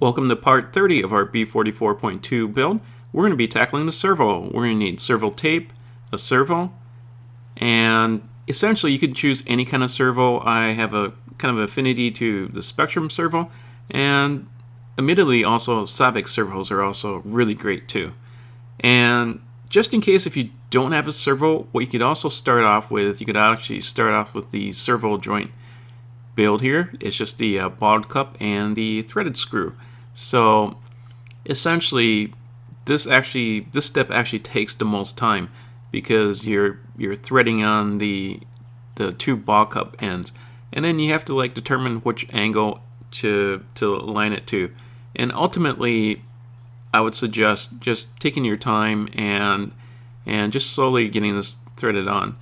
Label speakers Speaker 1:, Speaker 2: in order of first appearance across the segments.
Speaker 1: Welcome to part 30 of our B44.2 build. We're going to be tackling the servo. We're going to need servo tape, a servo, and essentially you could choose any kind of servo. I have a kind of affinity to the Spectrum servo, and admittedly also Sabic servos are also really great too. And just in case if you don't have a servo, what you could also start off with, you could actually start off with the servo joint build here. It's just the bottle cup and the threaded screw. So essentially this step actually takes the most time because you're threading on the two ball cup ends, and then you have to like determine which angle to align it to. And ultimately I would suggest just taking your time and just slowly getting this threaded on.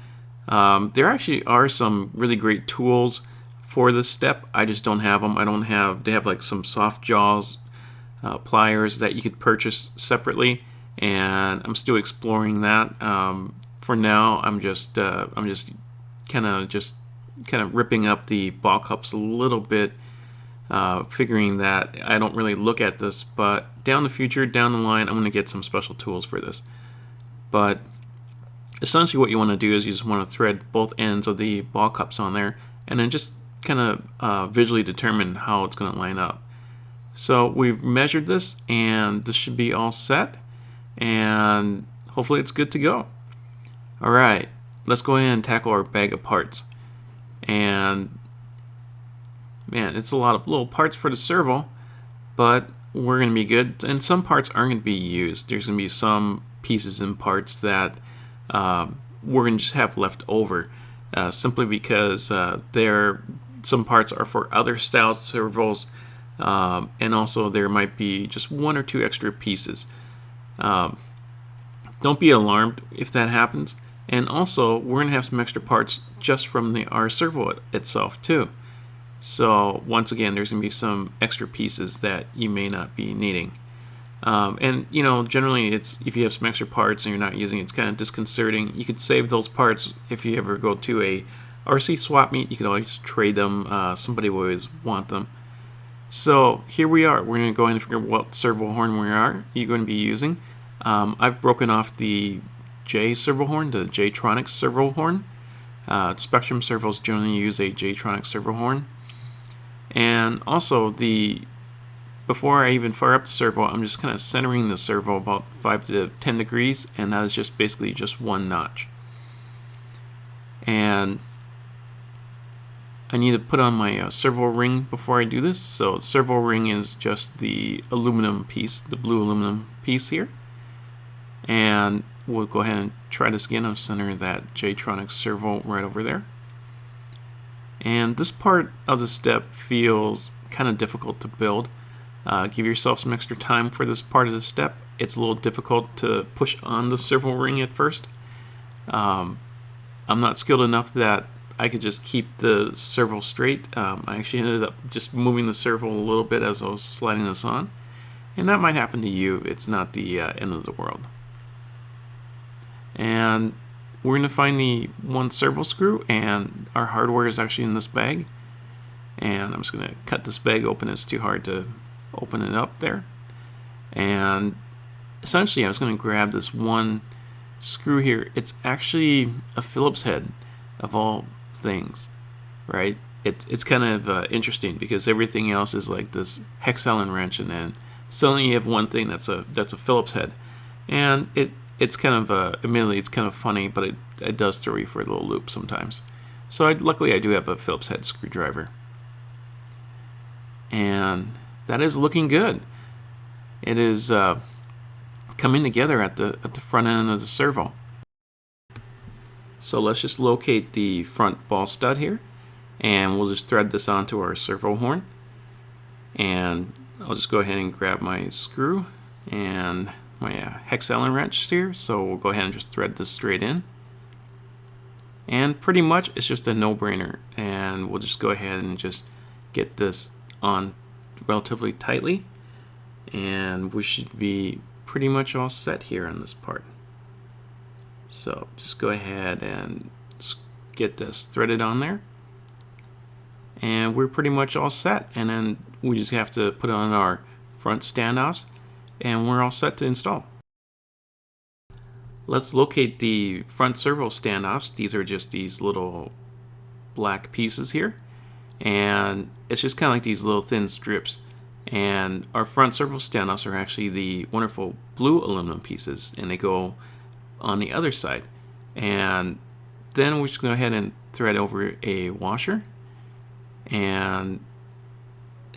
Speaker 1: There actually are some really great tools for this step. I just don't have them. They have like some soft jaws pliers that you could purchase separately, and I'm still exploring that. For now, I'm just kind of ripping up the ball cups a little bit, figuring that I don't really look at this, but down the line, I'm going to get some special tools for this. But essentially what you want to do is you just want to thread both ends of the ball cups on there, and then just kind of visually determine how it's going to line up. So we've measured this, and this should be all set, and hopefully it's good to go. Alright, let's go ahead and tackle our bag of parts. And man, it's a lot of little parts for the servo, but we're going to be good. And some parts aren't going to be used. There's going to be some pieces and parts that we're going to just have left over, simply because some parts are for other style servos, and also there might be just one or two extra pieces. Don't be alarmed if that happens. And also we're going to have some extra parts just from our servo itself too. So once again, there's going to be some extra pieces that you may not be needing. And you know, generally if you have some extra parts and you're not using it, it's kind of disconcerting. You could save those parts if you ever go to a RC swap meet. You can always trade them. Somebody will always want them. So here we are. We're going to go ahead and figure out what servo horn you're going to be using. I've broken off the J servo horn, the J-Tronics servo horn. Spectrum servos generally use a J-Tronics servo horn. And also before I even fire up the servo, I'm just kind of centering the servo about 5 to 10 degrees, and that is just basically just one notch. And I need to put on my servo ring before I do this. So servo ring is just the aluminum piece, the blue aluminum piece here. And we'll go ahead and try this again. I'll center that J-Tronics servo right over there. And this part of the step feels kind of difficult to build. Give yourself some extra time for this part of the step. It's a little difficult to push on the servo ring at first. I'm not skilled enough that I could just keep the servo straight. I actually ended up just moving the servo a little bit as I was sliding this on. And that might happen to you. It's not the end of the world. And we're going to find the one servo screw, and our hardware is actually in this bag. And I'm just going to cut this bag open. It's too hard to open it up there. And essentially I was going to grab this one screw here. It's actually a Phillips head of all things, right? It's kind of interesting because everything else is like this hex Allen wrench, and then suddenly you have one thing that's a Phillips head. And it's kind of admittedly it's kind of funny, but it does throw you for a little loop sometimes. So luckily I do have a Phillips head screwdriver, and that is looking good. It is coming together at the front end of the servo. So let's just locate the front ball stud here, and we'll just thread this onto our servo horn. And I'll just go ahead and grab my screw and my hex Allen wrench here. So we'll go ahead and just thread this straight in. And pretty much it's just a no-brainer, and we'll just go ahead and just get this on relatively tightly, and we should be pretty much all set here on this part. So just go ahead and get this threaded on there, and we're pretty much all set. And then we just have to put on our front standoffs, and we're all set to install. Let's locate the front servo standoffs. These are just these little black pieces here, and it's just kind of like these little thin strips. And our front servo standoffs are actually the wonderful blue aluminum pieces, and they go on the other side. And then we're just going to go ahead and thread over a washer, and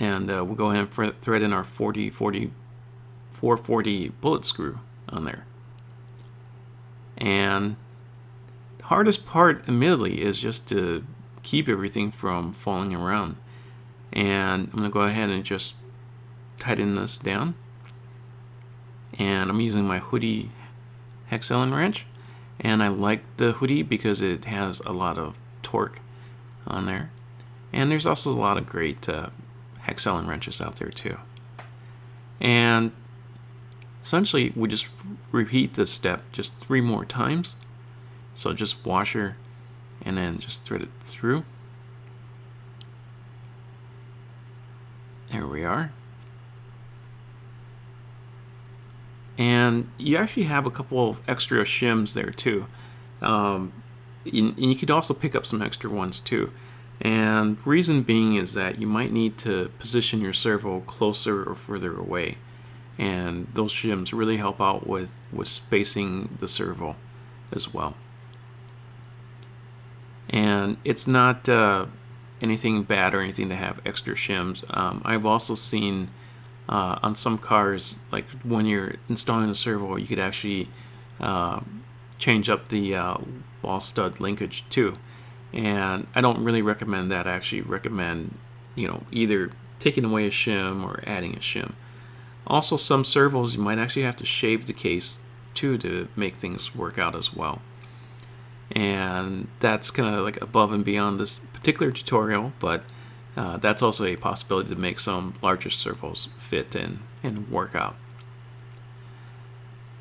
Speaker 1: we'll go ahead and thread in our 440 bullet screw on there. And the hardest part, admittedly, is just to keep everything from falling around. And I'm going to go ahead and just tighten this down. And I'm using my hoodie hex Allen wrench. And I like the hoodie because it has a lot of torque on there. And there's also a lot of great hex Allen wrenches out there too. And essentially we just repeat this step just 3 more times. So just washer and then just thread it through. There we are. And you actually have a couple of extra shims there too. And you could also pick up some extra ones too. And reason being is that you might need to position your servo closer or further away. And those shims really help out with spacing the servo as well. And it's not anything bad or anything to have extra shims. I've also seen on some cars, like when you're installing a servo, you could actually change up the ball stud linkage too. And I don't really recommend that. I actually recommend, either taking away a shim or adding a shim. Also, some servos you might actually have to shave the case too to make things work out as well. And that's kind of like above and beyond this particular tutorial, but that's also a possibility to make some larger servos fit and work out.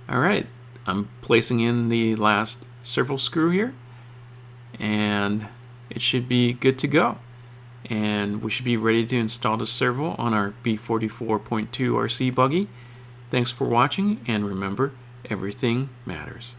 Speaker 1: Alright, I'm placing in the last servo screw here, and it should be good to go. And we should be ready to install the servo on our B44.2 RC buggy. Thanks for watching, and remember, everything matters.